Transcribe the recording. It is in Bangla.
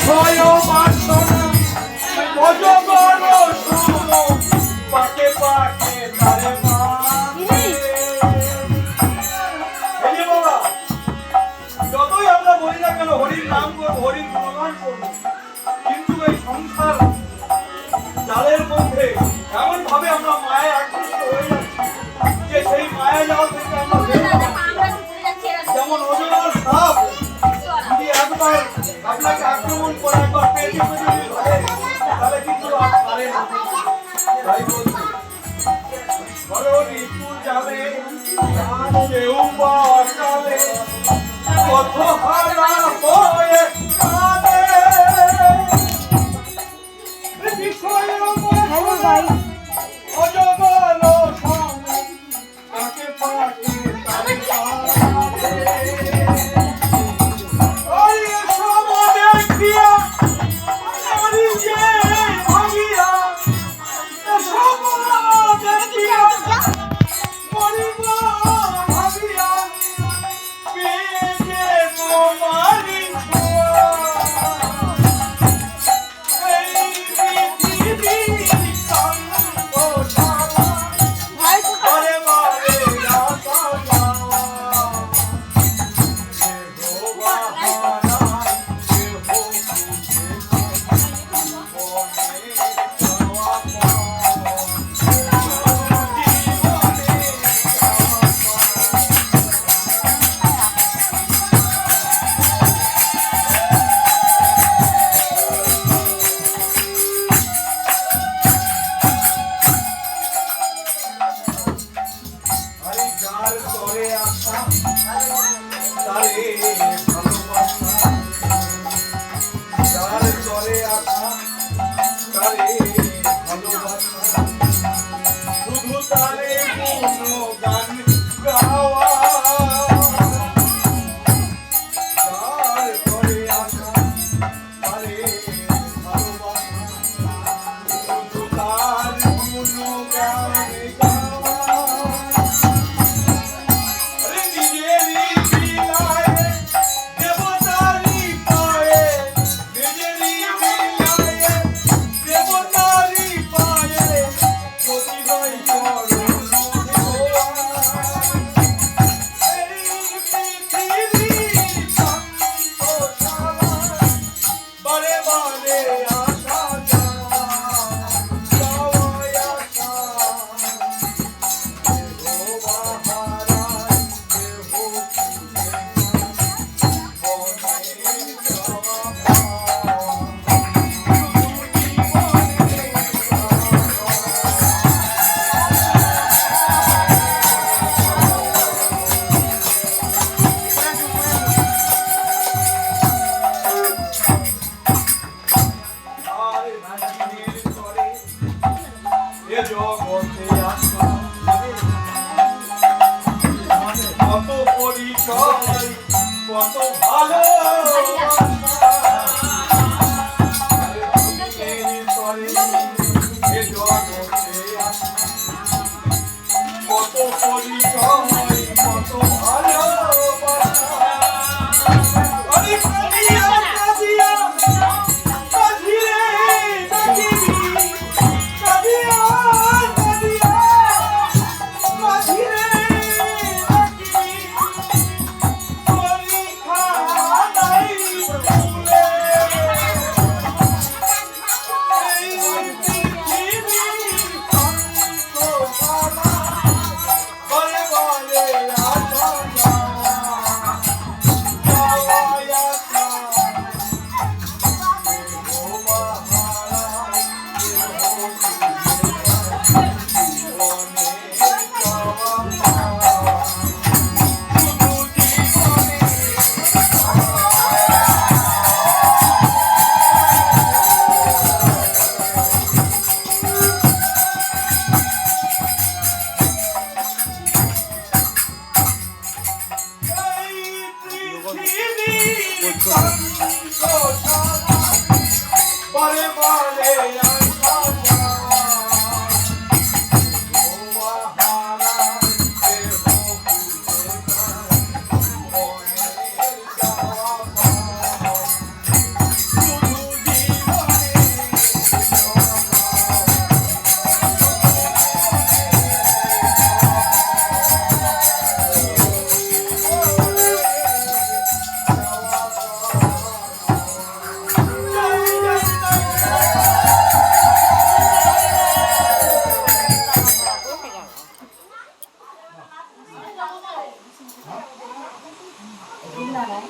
বিষয় বাসনা অজগর সম পাকে পাকে তারে বাবা যতই আমরা বলি না কেন হরির নাম করবো হরির গুণগান করবো কিন্তু এই সংসার জালের মধ্যে এমন ভাবে আমরা মায়ায় আকৃষ্ট হয়ে যাচ্ছি যে সেই মায়া জাল থেকে আমরা যেমন অজগর সাপ যদি একবার আপনাকে আক্রমণ করে একবার পেটে পেটে ধরে তাহলে কিন্তু আর পারে না তাই বলছি বড় ঋতু যাবে কেউ বা কালে কত হারা হয়ে কাঁদে বিষয় অজগর সম তাকে পাকে তারে কত ভালো কত পরিচয় কত ভালো বলে বলে